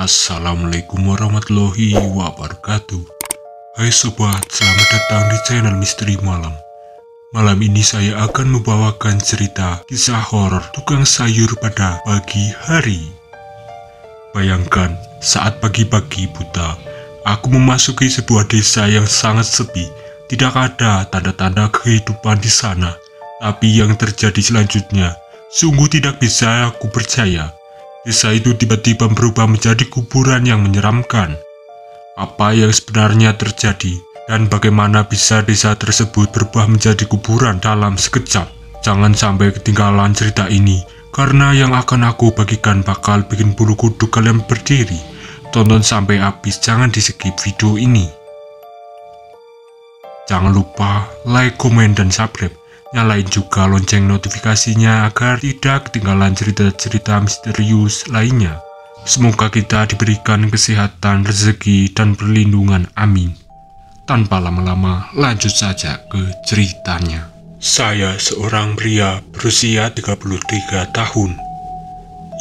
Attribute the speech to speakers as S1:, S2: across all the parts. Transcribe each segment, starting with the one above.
S1: Assalamualaikum warahmatullahi wabarakatuh. Hai sobat, selamat datang di channel Misteri Malam. Malam ini saya akan membawakan cerita kisah horor tukang sayur pada pagi hari. Bayangkan, saat pagi-pagi buta, aku memasuki sebuah desa yang sangat sepi. Tidak ada tanda-tanda kehidupan di sana. Tapi yang terjadi selanjutnya, sungguh tidak bisa aku percaya. Desa itu tiba-tiba berubah menjadi kuburan yang menyeramkan. Apa yang sebenarnya terjadi dan bagaimana bisa desa tersebut berubah menjadi kuburan dalam sekejap? Jangan sampai ketinggalan cerita ini, karena yang akan aku bagikan bakal bikin bulu kuduk kalian berdiri. Tonton sampai habis, jangan di-skip video ini. Jangan lupa like, komen, dan subscribe. Nyalain juga lonceng notifikasinya agar tidak ketinggalan cerita-cerita misterius lainnya. Semoga kita diberikan kesehatan, rezeki, dan perlindungan. Amin. Tanpa lama-lama, lanjut saja ke ceritanya. Saya seorang pria berusia 33 tahun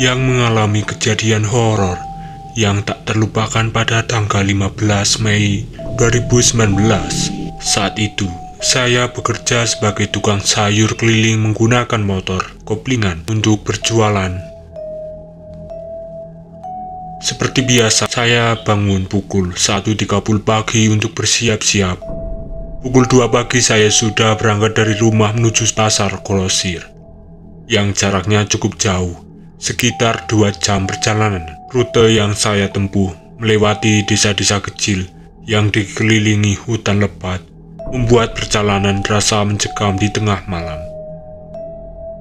S1: yang mengalami kejadian horor yang tak terlupakan pada tanggal 15 Mei 2019. Saat itu, saya bekerja sebagai tukang sayur keliling menggunakan motor koplingan untuk berjualan. Seperti biasa, saya bangun pukul 1.30 pagi untuk bersiap-siap. Pukul 2 pagi saya sudah berangkat dari rumah menuju pasar grosir, yang jaraknya cukup jauh, sekitar 2 jam perjalanan. Rute yang saya tempuh melewati desa-desa kecil yang dikelilingi hutan lebat, membuat perjalanan terasa mencekam di tengah malam.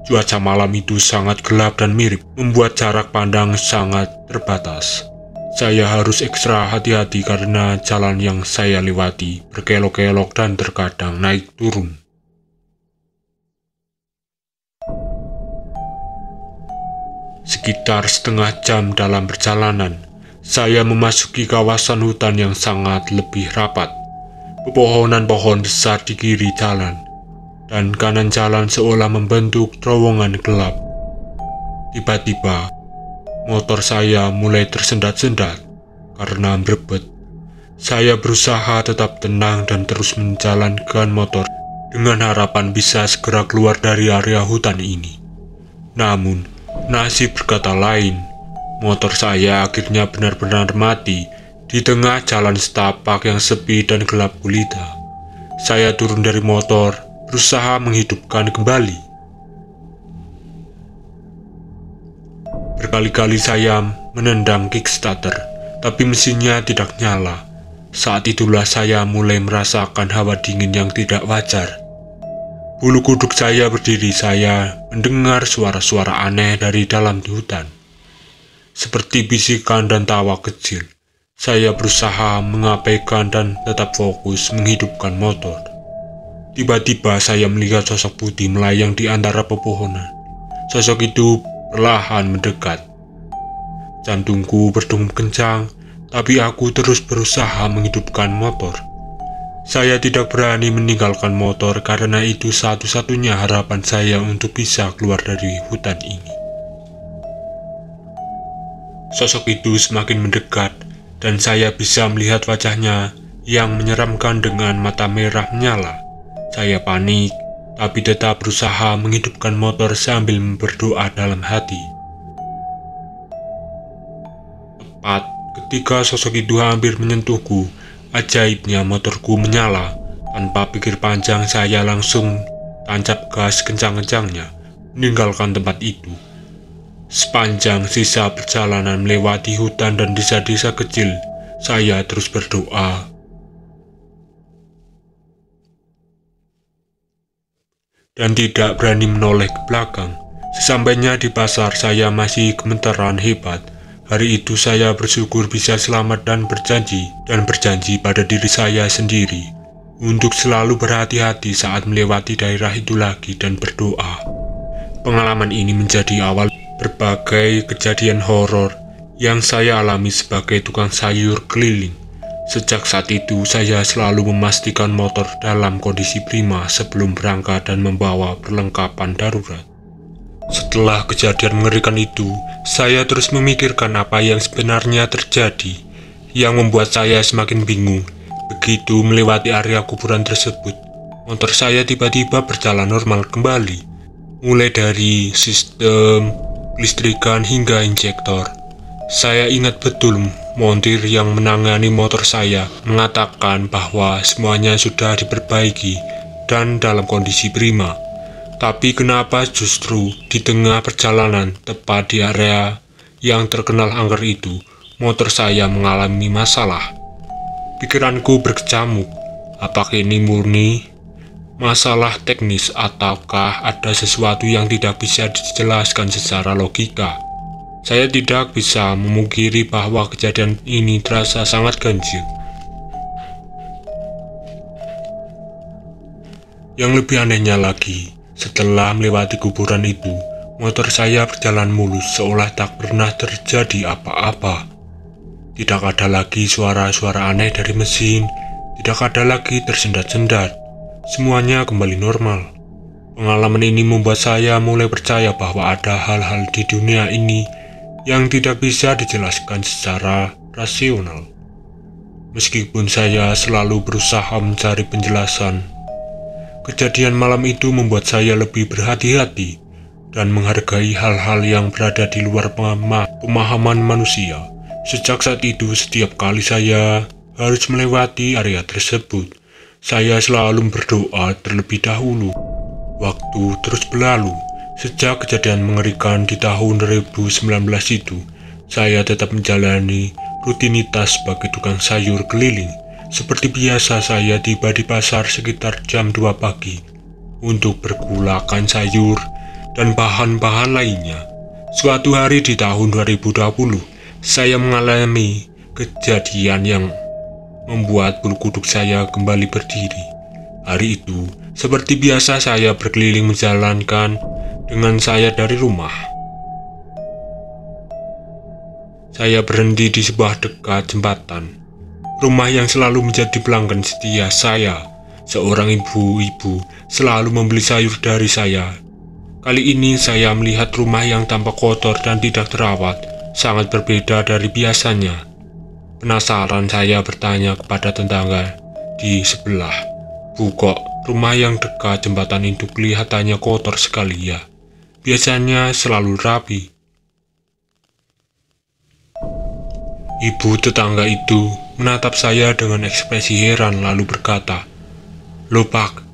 S1: Cuaca malam itu sangat gelap dan mirip, membuat jarak pandang sangat terbatas. Saya harus ekstra hati-hati karena jalan yang saya lewati berkelok-kelok dan terkadang naik turun. Sekitar setengah jam dalam perjalanan, saya memasuki kawasan hutan yang sangat lebih rapat. Pepohonan pohon besar di kiri jalan, dan kanan jalan seolah membentuk terowongan gelap. Tiba-tiba, motor saya mulai tersendat-sendat karena berebut. Saya berusaha tetap tenang dan terus menjalankan motor dengan harapan bisa segera keluar dari area hutan ini. Namun, nasib berkata lain. Motor saya akhirnya benar-benar mati di tengah jalan setapak yang sepi dan gelap gulita. Saya turun dari motor, berusaha menghidupkan kembali. Berkali-kali saya menendang kickstarter, tapi mesinnya tidak nyala. Saat itulah saya mulai merasakan hawa dingin yang tidak wajar. Bulu kuduk saya berdiri, saya mendengar suara-suara aneh dari dalam hutan, seperti bisikan dan tawa kecil. Saya berusaha mengabaikan dan tetap fokus menghidupkan motor. Tiba-tiba saya melihat sosok putih melayang di antara pepohonan. Sosok itu perlahan mendekat. Jantungku berdegup kencang, tapi aku terus berusaha menghidupkan motor. Saya tidak berani meninggalkan motor karena itu satu-satunya harapan saya untuk bisa keluar dari hutan ini. Sosok itu semakin mendekat, dan saya bisa melihat wajahnya yang menyeramkan dengan mata merah menyala. Saya panik, tapi tetap berusaha menghidupkan motor sambil berdoa dalam hati. Tepat ketika sosok itu hampir menyentuhku, ajaibnya motorku menyala. Tanpa pikir panjang, saya langsung tancap gas kencang-kencangnya, meninggalkan tempat itu. Sepanjang sisa perjalanan melewati hutan dan desa-desa kecil, saya terus berdoa. Dan tidak berani menoleh ke belakang. Sesampainya di pasar, saya masih gemetaran hebat. Hari itu saya bersyukur bisa selamat dan berjanji pada diri saya sendiri untuk selalu berhati-hati saat melewati daerah itu lagi dan berdoa. Pengalaman ini menjadi awal berbagai kejadian horor yang saya alami sebagai tukang sayur keliling. Sejak saat itu, saya selalu memastikan motor dalam kondisi prima sebelum berangkat dan membawa perlengkapan darurat. Setelah kejadian mengerikan itu, saya terus memikirkan apa yang sebenarnya terjadi, yang membuat saya semakin bingung. Begitu melewati area kuburan tersebut, motor saya tiba-tiba berjalan normal kembali, mulai dari sistem listrikan hingga injektor. Saya ingat betul montir yang menangani motor saya mengatakan bahwa semuanya sudah diperbaiki dan dalam kondisi prima. Tapi kenapa justru di tengah perjalanan, tepat di area yang terkenal angker itu, motor saya mengalami masalah? Pikiranku berkecamuk, apakah ini murni masalah teknis ataukah ada sesuatu yang tidak bisa dijelaskan secara logika? Saya tidak bisa memungkiri bahwa kejadian ini terasa sangat ganjil. Yang lebih anehnya lagi, setelah melewati kuburan itu, motor saya berjalan mulus seolah tak pernah terjadi apa-apa. Tidak ada lagi suara-suara aneh dari mesin, tidak ada lagi tersendat-sendat. Semuanya kembali normal. Pengalaman ini membuat saya mulai percaya bahwa ada hal-hal di dunia ini yang tidak bisa dijelaskan secara rasional. Meskipun saya selalu berusaha mencari penjelasan, kejadian malam itu membuat saya lebih berhati-hati dan menghargai hal-hal yang berada di luar pemahaman manusia. Sejak saat itu, setiap kali saya harus melewati area tersebut, saya selalu berdoa terlebih dahulu. Waktu terus berlalu. Sejak kejadian mengerikan di tahun 2019 itu, saya tetap menjalani rutinitas sebagai tukang sayur keliling. Seperti biasa, saya tiba di pasar sekitar jam 2 pagi untuk bergulakan sayur dan bahan-bahan lainnya. Suatu hari di tahun 2020, saya mengalami kejadian yang membuat bulu kuduk saya kembali berdiri. Hari itu, seperti biasa saya berkeliling menjalankan dengan saya dari rumah. Saya berhenti di sebuah dekat jembatan. Rumah yang selalu menjadi pelanggan setia saya. Seorang ibu-ibu selalu membeli sayur dari saya. Kali ini saya melihat rumah yang tampak kotor dan tidak terawat, sangat berbeda dari biasanya. Penasaran saya bertanya kepada tetangga di sebelah, "Bu, kok rumah yang dekat jembatan itu kelihatannya kotor sekali ya? Biasanya selalu rapi." Ibu tetangga itu menatap saya dengan ekspresi heran lalu berkata, "Loh Pak,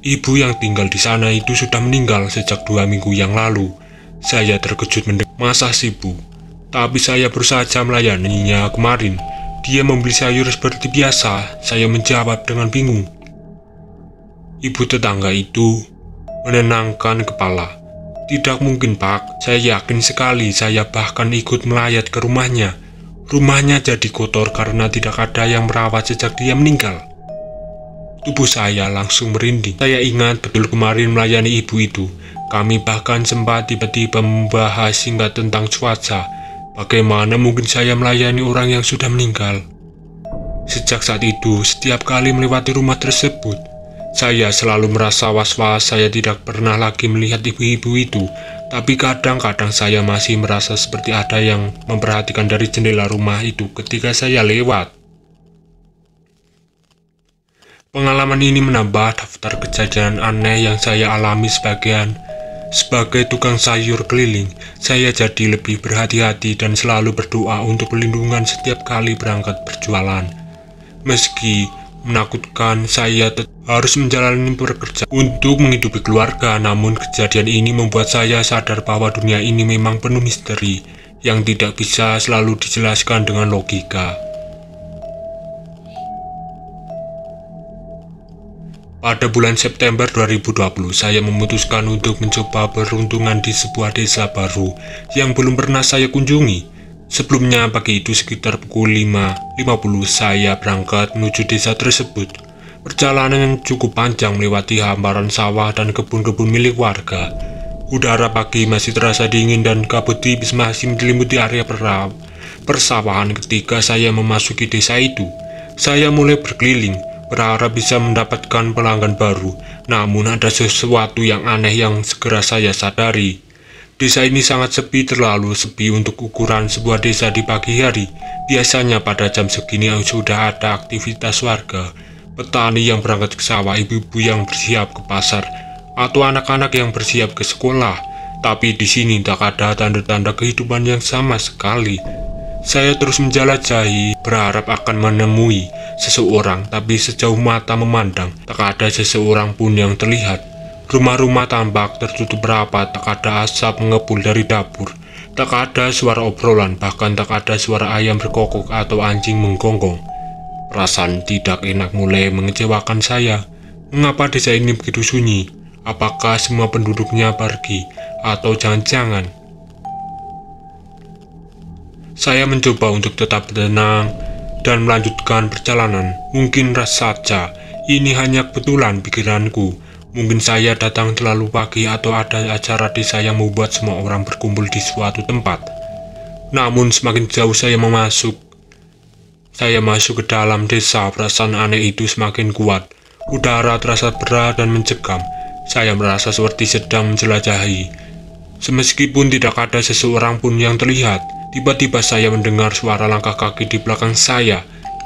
S1: ibu yang tinggal di sana itu sudah meninggal sejak 2 minggu yang lalu." Saya terkejut mendengar, "Masa sih Bu?" Tapi saya berusaha melayaninya kemarin. Dia membeli sayur seperti biasa. Saya menjawab dengan bingung. Ibu tetangga itu menenangkan kepala. "Tidak mungkin Pak, saya yakin sekali, saya bahkan ikut melayat ke rumahnya. Rumahnya jadi kotor karena tidak ada yang merawat sejak dia meninggal." Tubuh saya langsung merinding. Saya ingat betul kemarin melayani ibu itu. Kami bahkan sempat tiba-tiba membahas singkat tentang cuaca. Bagaimana mungkin saya melayani orang yang sudah meninggal? Sejak saat itu, setiap kali melewati rumah tersebut, saya selalu merasa was-was. Saya tidak pernah lagi melihat ibu-ibu itu, tapi kadang-kadang saya masih merasa seperti ada yang memperhatikan dari jendela rumah itu ketika saya lewat. Pengalaman ini menambah daftar kejadian aneh yang saya alami sebagai tukang sayur keliling. Saya jadi lebih berhati-hati dan selalu berdoa untuk perlindungan setiap kali berangkat berjualan. Meski menakutkan, saya harus menjalani pekerjaan untuk menghidupi keluarga. Namun kejadian ini membuat saya sadar bahwa dunia ini memang penuh misteri yang tidak bisa selalu dijelaskan dengan logika. Pada bulan September 2020, saya memutuskan untuk mencoba peruntungan di sebuah desa baru yang belum pernah saya kunjungi. Sebelumnya pagi itu sekitar pukul 5.50 saya berangkat menuju desa tersebut. Perjalanan cukup panjang melewati hamparan sawah dan kebun-kebun milik warga. Udara pagi masih terasa dingin dan kabut tipis masih menyelimuti area persawahan ketika saya memasuki desa itu. Saya mulai berkeliling, berharap bisa mendapatkan pelanggan baru. Namun ada sesuatu yang aneh yang segera saya sadari. Desa ini sangat sepi, terlalu sepi untuk ukuran sebuah desa di pagi hari. Biasanya pada jam segini sudah ada aktivitas warga, petani yang berangkat ke sawah, ibu-ibu yang bersiap ke pasar, atau anak-anak yang bersiap ke sekolah. Tapi di sini tak ada tanda-tanda kehidupan yang sama sekali. Saya terus menjelajahi, berharap akan menemui seseorang, tapi sejauh mata memandang, tak ada seseorang pun yang terlihat. Rumah-rumah tampak tertutup rapat, tak ada asap mengepul dari dapur, tak ada suara obrolan, bahkan tak ada suara ayam berkokok atau anjing menggonggong. Perasaan tidak enak mulai mengecewakan saya. Mengapa desa ini begitu sunyi? Apakah semua penduduknya pergi? Atau jangan-jangan? Saya mencoba untuk tetap tenang dan melanjutkan perjalanan. Mungkin saja ini hanya kebetulan pikiranku. Mungkin saya datang terlalu pagi atau ada acara desa yang membuat semua orang berkumpul di suatu tempat. Namun semakin jauh saya masuk ke dalam desa, perasaan aneh itu semakin kuat. Udara terasa berat dan mencekam. Saya merasa seperti sedang menjelajahi. Meskipun tidak ada seseorang pun yang terlihat, tiba-tiba saya mendengar suara langkah kaki di belakang saya.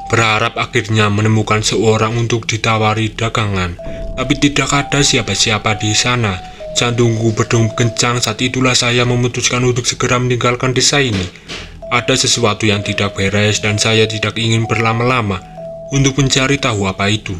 S1: Berharap akhirnya menemukan seorang untuk ditawari dagangan, tapi tidak ada siapa-siapa di sana. Jantungku berdegup kencang. Saat itulah saya memutuskan untuk segera meninggalkan desa ini. Ada sesuatu yang tidak beres dan saya tidak ingin berlama-lama untuk mencari tahu apa itu.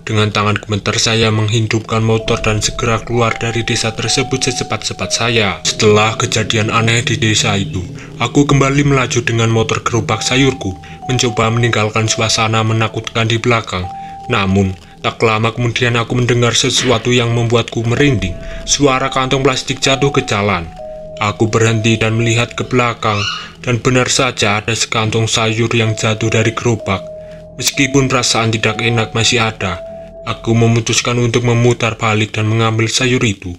S1: Dengan tangan gemetar saya menghidupkan motor dan segera keluar dari desa tersebut secepat-cepat saya. Setelah kejadian aneh di desa itu, aku kembali melaju dengan motor gerobak sayurku, mencoba meninggalkan suasana menakutkan di belakang. Namun, tak lama kemudian aku mendengar sesuatu yang membuatku merinding. Suara kantong plastik jatuh ke jalan. Aku berhenti dan melihat ke belakang, dan benar saja ada sekantong sayur yang jatuh dari gerobak. Meskipun perasaan tidak enak masih ada, aku memutuskan untuk memutar balik dan mengambil sayur itu.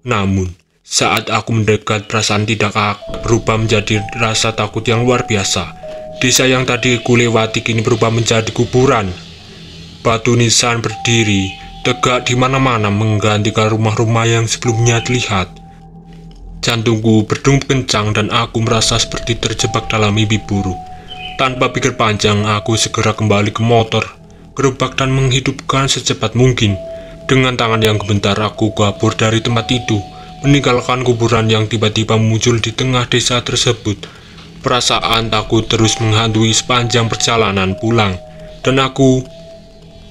S1: Namun, saat aku mendekat, perasaan tidak berubah menjadi rasa takut yang luar biasa. Desa yang tadi ku lewati kini berubah menjadi kuburan. Batu nisan berdiri tegak di mana-mana menggantikan rumah-rumah yang sebelumnya terlihat. Jantungku berdegup kencang dan aku merasa seperti terjebak dalam mimpi buruk. Tanpa pikir panjang, aku segera kembali ke motor gerobak dan menghidupkan secepat mungkin. Dengan tangan yang gemetar aku kabur dari tempat itu, meninggalkan kuburan yang tiba-tiba muncul di tengah desa tersebut. Perasaan takut terus menghantui sepanjang perjalanan pulang, dan aku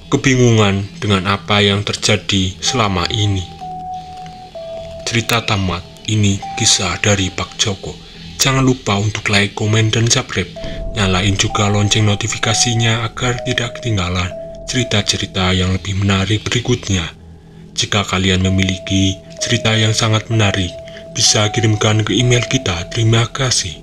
S1: kebingungan dengan apa yang terjadi selama ini. Cerita tamat. Ini kisah dari Pak Joko. Jangan lupa untuk like, komen, dan subscribe. Nyalain juga lonceng notifikasinya agar tidak ketinggalan cerita-cerita yang lebih menarik berikutnya. Jika kalian memiliki cerita yang sangat menarik, bisa kirimkan ke email kita. Terima kasih.